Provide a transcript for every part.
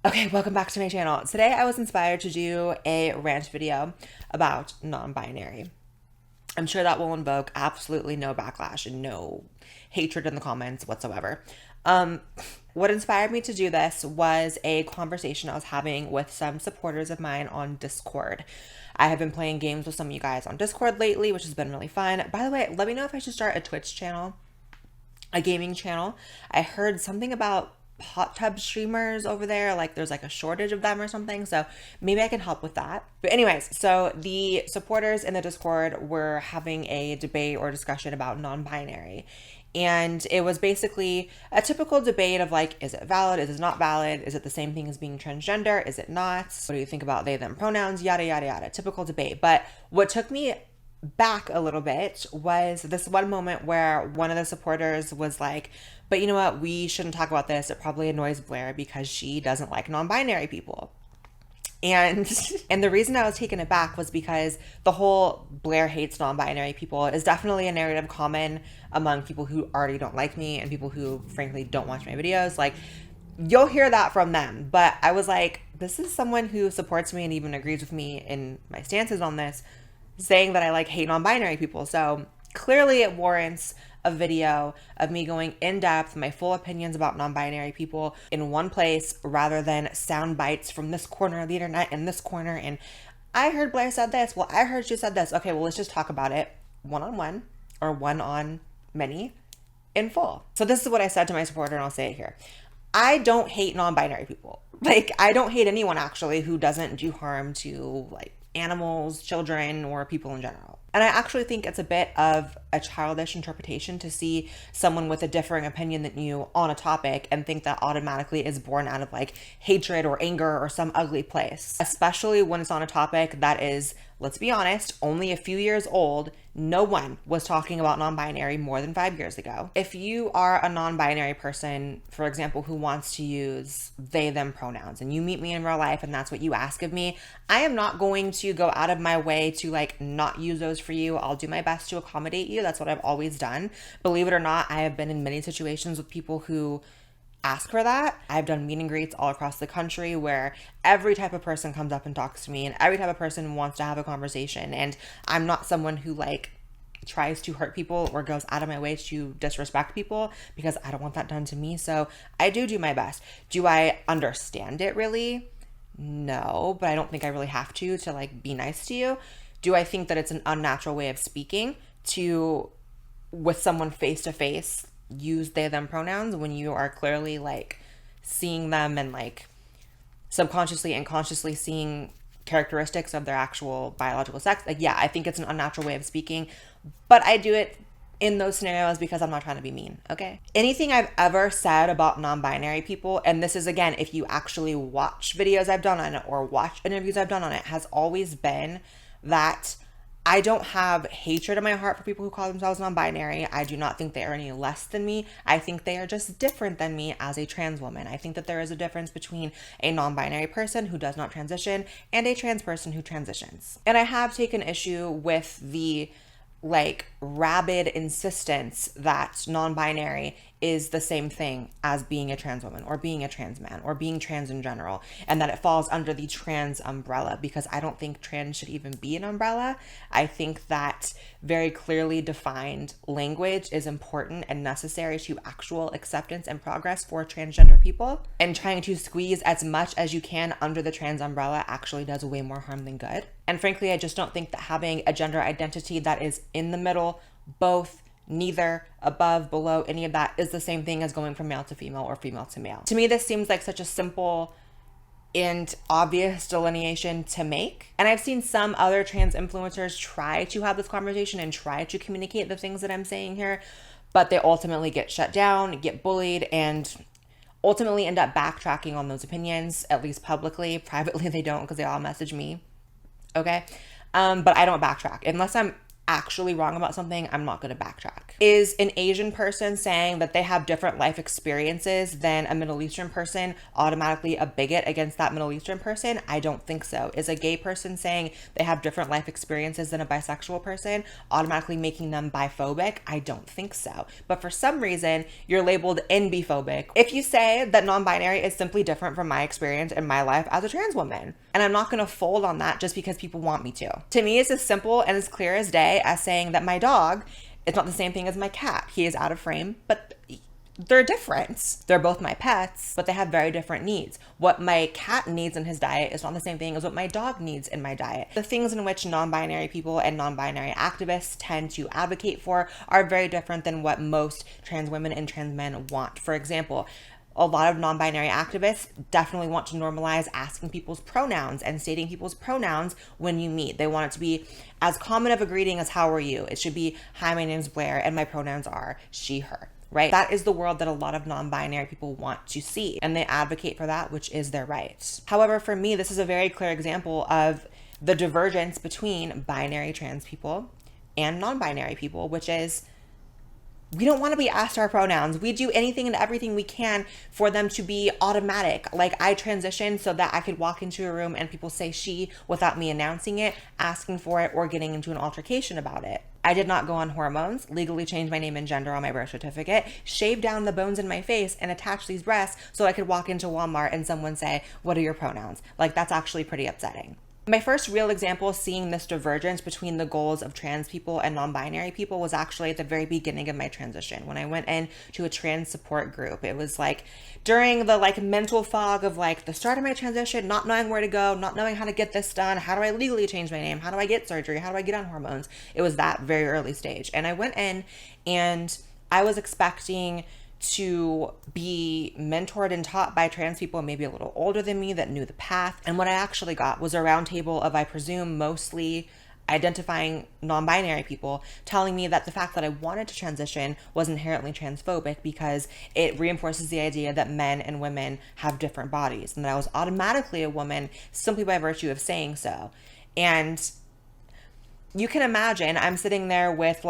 Okay, welcome back to my channel. Today I was inspired to do a rant video about non-binary. I'm sure that will invoke absolutely no backlash and no hatred in the comments whatsoever. Um, what inspired me to do this was a conversation I was having with some supporters of mine on Discord. I have been playing games with some of you guys on Discord lately, which has been really fun. By the way, let me know if I should start a Twitch channel, a gaming channel. I heard something about hot tub streamers over there, like there's like a shortage of them or something, so maybe I can help with that. But anyways, so the supporters in the Discord were having a debate or discussion about non-binary, and it was basically a typical debate of like, is it valid, is it not valid, is it the same thing as being transgender, is it not, what do you think about they them pronouns, yada yada yada, typical debate. But what took me back a little bit was this one moment where one of the supporters was like, but you know what, we shouldn't talk about this, it probably annoys Blaire because she doesn't like non-binary people. And and the reason I was taken aback was because the whole Blaire hates non-binary people is definitely a narrative common among people who already don't like me and people who frankly don't watch my videos. Like, you'll hear that from them. But I was like, this is someone who supports me and even agrees with me in my stances on this, saying that I like hate non-binary people. So clearly it warrants a video of me going in depth, my full opinions about non-binary people in one place rather than sound bites from this corner of the internet and this corner. And I heard Blaire said this. Well, I heard she said this. Okay, well, let's just talk about it one-on-one or one-on-many in full. So this is what I said to my supporter, and I'll say it here. I don't hate non-binary people. Like, I don't hate anyone actually who doesn't do harm to like animals, children, or people in general. And I actually think it's a bit of a childish interpretation to see someone with a differing opinion than you on a topic and think that automatically is born out of like hatred or anger or some ugly place, especially when it's on a topic that is, let's be honest, only a few years old. No one was talking about non-binary more than 5 years ago. If you are a non-binary person, for example, who wants to use they, them pronouns, and you meet me in real life and that's what you ask of me, I am not going to go out of my way to like not use those for you. I'll do my best to accommodate you. That's what I've always done. Believe it or not, I have been in many situations with people who ask for that. I've done meet and greets all across the country where every type of person comes up and talks to me and every type of person wants to have a conversation. And I'm not someone who like tries to hurt people or goes out of my way to disrespect people because I don't want that done to me. So I do my best. Do I understand it really? No, but I don't think I really have to like be nice to you. Do I think that it's an unnatural way of speaking to, with someone face to face, use they them pronouns when you are clearly like seeing them and like subconsciously and consciously seeing characteristics of their actual biological sex? Like, yeah, I think it's an unnatural way of speaking, but I do it in those scenarios because I'm not trying to be mean, okay? Anything I've ever said about non-binary people, and this is again, if you actually watch videos I've done on it or watch interviews I've done on it, has always been that I don't have hatred in my heart for people who call themselves non-binary. I do not think they are any less than me. I think they are just different than me as a trans woman. I think that there is a difference between a non-binary person who does not transition and a trans person who transitions. And I have taken issue with the like rabid insistence that non-binary is the same thing as being a trans woman or being a trans man or being trans in general, and that it falls under the trans umbrella, because I don't think trans should even be an umbrella. I think that very clearly defined language is important and necessary to actual acceptance and progress for transgender people, and trying to squeeze as much as you can under the trans umbrella actually does way more harm than good. And frankly, I just don't think that having a gender identity that is in the middle, both, neither, above, below, any of that is the same thing as going from male to female or female to male. To me, this seems like such a simple and obvious delineation to make. And I've seen some other trans influencers try to have this conversation and try to communicate the things that I'm saying here, but they ultimately get shut down, get bullied, and ultimately end up backtracking on those opinions, at least publicly. Privately, they don't, because they all message me. Okay. But I don't backtrack unless I'm actually wrong about something, I'm not going to backtrack. Is an Asian person saying that they have different life experiences than a Middle Eastern person automatically a bigot against that Middle Eastern person? I don't think so. Is a gay person saying they have different life experiences than a bisexual person automatically making them biphobic? I don't think so. But for some reason, you're labeled NB-phobic if you say that non-binary is simply different from my experience in my life as a trans woman. And I'm not going to fold on that just because people want me to. To me, it's as simple and as clear as day as saying that my dog is not the same thing as my cat. He is out of frame, but they're different. They're both my pets, but they have very different needs. What my cat needs in his diet is not the same thing as what my dog needs in my diet. The things in which non-binary people and non-binary activists tend to advocate for are very different than what most trans women and trans men want. For example, a lot of non-binary activists definitely want to normalize asking people's pronouns and stating people's pronouns when you meet. They want it to be as common of a greeting as how are you? It should be, hi, my name's Blaire and my pronouns are she, her, right? That is the world that a lot of non-binary people want to see, and they advocate for that, which is their right. However, for me, this is a very clear example of the divergence between binary trans people and non-binary people, which is we don't want to be asked our pronouns. We do anything and everything we can for them to be automatic. Like I transitioned so that I could walk into a room and people say she without me announcing it, asking for it, or getting into an altercation about it. I did not go on hormones, legally change my name and gender on my birth certificate, shave down the bones in my face and attach these breasts so I could walk into Walmart and someone say, what are your pronouns? Like that's actually pretty upsetting. My first real example of seeing this divergence between the goals of trans people and non-binary people was actually at the very beginning of my transition. When I went into a trans support group, it was like during the mental fog of the start of my transition, not knowing where to go, not knowing how to get this done. How do I legally change my name? How do I get surgery? How do I get on hormones? It was that very early stage. And I went in and I was expecting to be mentored and taught by trans people maybe a little older than me that knew the path. And what I actually got was a round table of, I presume, mostly identifying non-binary people telling me that the fact that I wanted to transition was inherently transphobic because it reinforces the idea that men and women have different bodies and that I was automatically a woman simply by virtue of saying so. And you can imagine I'm sitting there with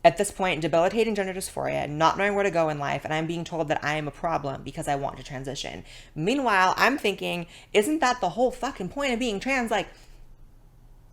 at this point, debilitating gender dysphoria, not knowing where to go in life, and I'm being told that I am a problem because I want to transition. Meanwhile, I'm thinking, isn't that the whole fucking point of being trans?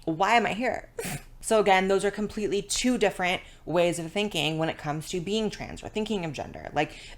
Why am I here? So again, those are completely two different ways of thinking when it comes to being trans or thinking of gender.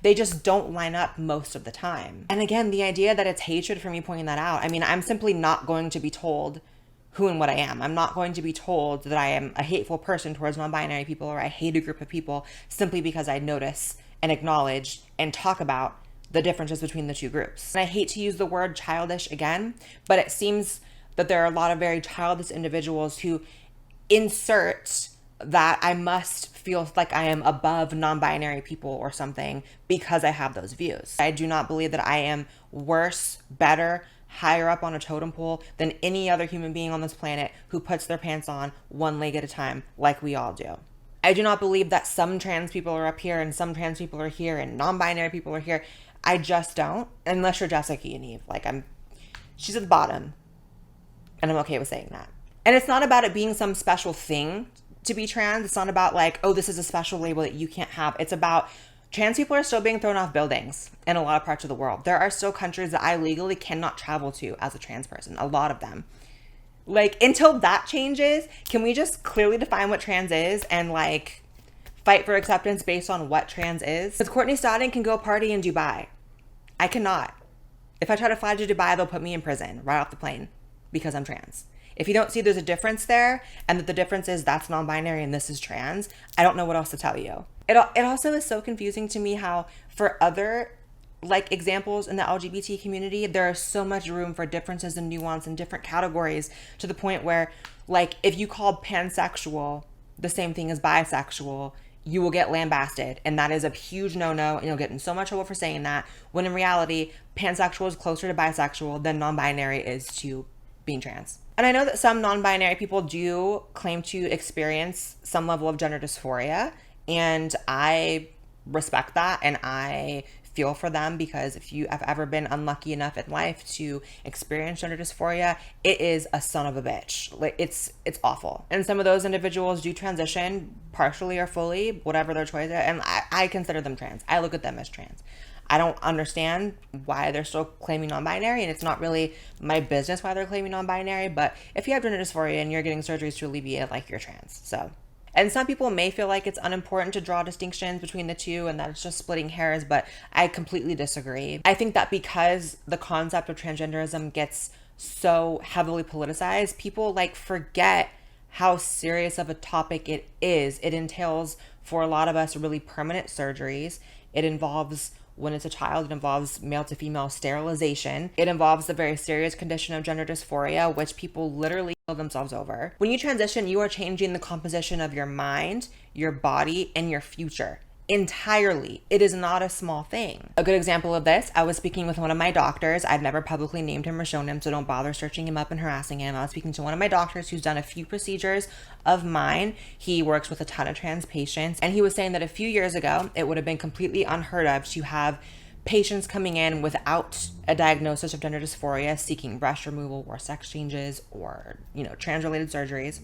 They just don't line up most of the time. And again, the idea that it's hatred for me pointing that out, I'm simply not going to be told who and what I am. I'm not going to be told that I am a hateful person towards non-binary people or I hate a group of people simply because I notice and acknowledge and talk about the differences between the two groups. And I hate to use the word childish again, but it seems that there are a lot of very childish individuals who insert that I must feel like I am above non-binary people or something because I have those views. I do not believe that I am worse, better, higher up on a totem pole than any other human being on this planet who puts their pants on one leg at a time like we all do. I do not believe that some trans people are up here and some trans people are here and non-binary people are here. I just don't, unless you're Jessica and Eve. She's at the bottom and I'm okay with saying that. And it's not about it being some special thing to be trans. It's not about oh, this is a special label that you can't have. It's about trans people are still being thrown off buildings in a lot of parts of the world. There are still countries that I legally cannot travel to as a trans person, a lot of them. Until that changes, can we just clearly define what trans is and fight for acceptance based on what trans is? Because Courtney Stodden can go party in Dubai. I cannot. If I try to fly to Dubai, they'll put me in prison right off the plane because I'm trans. If you don't see there's a difference there and that the difference is that's non-binary and this is trans, I don't know what else to tell you. It also is so confusing to me how for other examples in the LGBT community, there is so much room for differences and nuance and different categories to the point where if you called pansexual the same thing as bisexual, you will get lambasted. And that is a huge no-no and you'll get in so much trouble for saying that when in reality, pansexual is closer to bisexual than non-binary is to being trans. And I know that some non-binary people do claim to experience some level of gender dysphoria, and I respect that and I feel for them, because if you have ever been unlucky enough in life to experience gender dysphoria, it is a son of a bitch. Like it's awful. And some of those individuals do transition partially or fully, whatever their choice is, and I consider them trans. I look at them as trans. I don't understand why they're still claiming non-binary, and it's not really my business why they're claiming non-binary, but if you have gender dysphoria and you're getting surgeries to alleviate it, like, you're trans. So, and some people may feel like it's unimportant to draw distinctions between the two and that it's just splitting hairs, but I completely disagree. I think that because the concept of transgenderism gets so heavily politicized, people like forget how serious of a topic it is. It entails, for a lot of us, really permanent surgeries. It involves, when it's a child, it involves male to female sterilization. It involves the very serious condition of gender dysphoria, which people literally kill themselves over. When you transition, you are changing the composition of your mind, your body, and your future entirely. It is not a small thing. A good example of this, I was speaking with one of my doctors. I've never publicly named him or shown him, so don't bother searching him up and harassing him. I was speaking to one of my doctors who's done a few procedures of mine. He works with a ton of trans patients, and he was saying that a few years ago, it would have been completely unheard of to have patients coming in without a diagnosis of gender dysphoria, seeking breast removal or sex changes or, trans-related surgeries,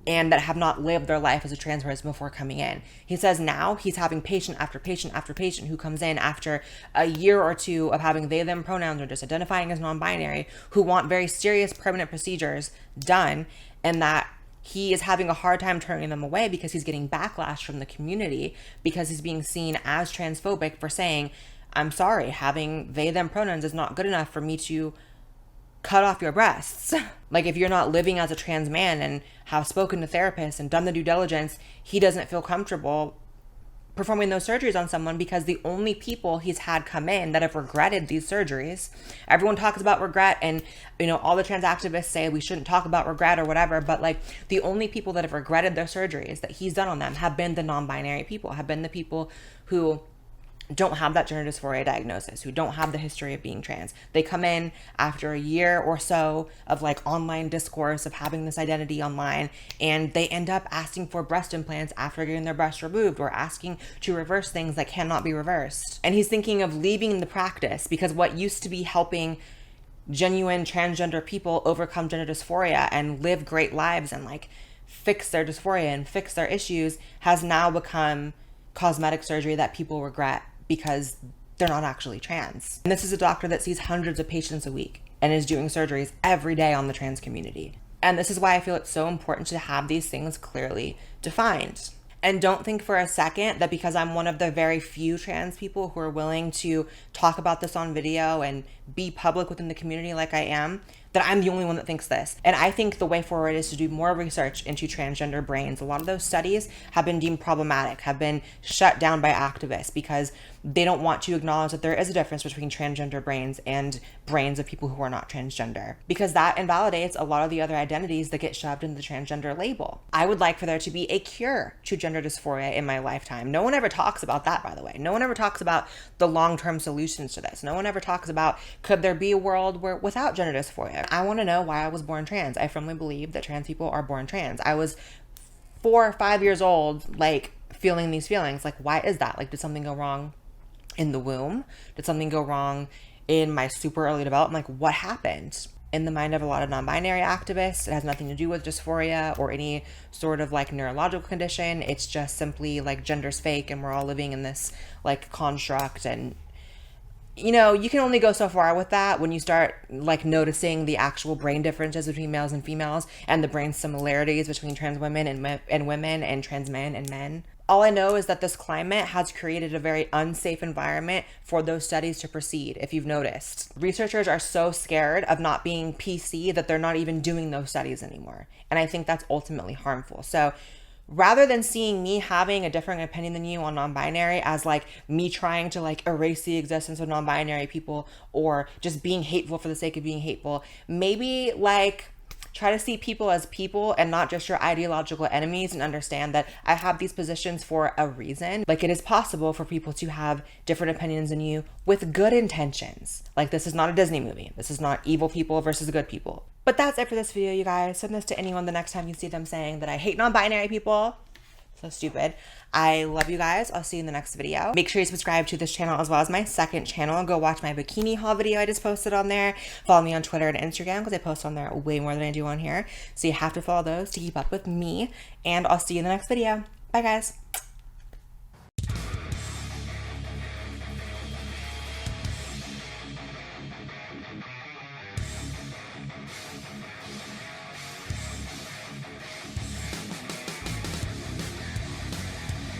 and that have not lived their life as a trans person before coming in. He says now he's having patient after patient after patient who comes in after a year or two of having they, them pronouns or just identifying as non-binary, who want very serious permanent procedures done, and that he is having a hard time turning them away because he's getting backlash from the community because he's being seen as transphobic for saying, I'm sorry, having they, them pronouns is not good enough for me to cut off your breasts. Like, if you're not living as a trans man and have spoken to therapists and done the due diligence, he doesn't feel comfortable performing those surgeries on someone, because the only people he's had come in that have regretted these surgeries, everyone talks about regret, and all the trans activists say we shouldn't talk about regret or whatever, but like, the only people that have regretted their surgeries that he's done on them have been the non-binary people, have been the people who don't have that gender dysphoria diagnosis, who don't have the history of being trans. They come in after a year or so of like online discourse of having this identity online, and they end up asking for breast implants after getting their breast removed, or asking to reverse things that cannot be reversed. And he's thinking of leaving the practice because what used to be helping genuine transgender people overcome gender dysphoria and live great lives and like fix their dysphoria and fix their issues has now become cosmetic surgery that people regret because they're not actually trans. And this is a doctor that sees hundreds of patients a week and is doing surgeries every day on the trans community. And this is why I feel it's so important to have these things clearly defined. And don't think for a second that because I'm one of the very few trans people who are willing to talk about this on video and be public within the community like I am, that I'm the only one that thinks this. And I think the way forward is to do more research into transgender brains. A lot of those studies have been deemed problematic, have been shut down by activists because they don't want to acknowledge that there is a difference between transgender brains and brains of people who are not transgender, because that invalidates a lot of the other identities that get shoved into the transgender label. I would like for there to be a cure to gender dysphoria in my lifetime. No one ever talks about that, by the way. No one ever talks about the long-term solutions to this. No one ever talks about, could there be a world where without gender dysphoria? I want to know why I was born trans. I firmly believe that trans people are born trans. I was 4 or 5 years old, like, feeling these feelings. Like, why is that? Like, did something go wrong in the womb? Did something go wrong in my super early development? Like, what happened? In the mind of a lot of non-binary activists, it has nothing to do with dysphoria or any sort of like neurological condition. It's just simply like gender's fake and we're all living in this like construct. And you can only go so far with that when you start like noticing the actual brain differences between males and females and the brain similarities between trans women and women and trans men and men. All I know is that this climate has created a very unsafe environment for those studies to proceed, if you've noticed. Researchers are so scared of not being PC that they're not even doing those studies anymore. And I think that's ultimately harmful. So rather than seeing me having a different opinion than you on non-binary as like me trying to like erase the existence of non-binary people or just being hateful for the sake of being hateful, maybe like try to see people as people and not just your ideological enemies, and understand that I have these positions for a reason. Like, it is possible for people to have different opinions than you with good intentions. Like, this is not a Disney movie. This is not evil people versus good people. But that's it for this video, you guys. Send this to anyone the next time you see them saying that I hate non-binary people. So stupid. I love you guys. I'll see you in the next video. Make sure you subscribe to this channel as well as my second channel. Go watch my bikini haul video I just posted on there. Follow me on Twitter and Instagram because I post on there way more than I do on here. So you have to follow those to keep up with me. And I'll see you in the next video. Bye, guys.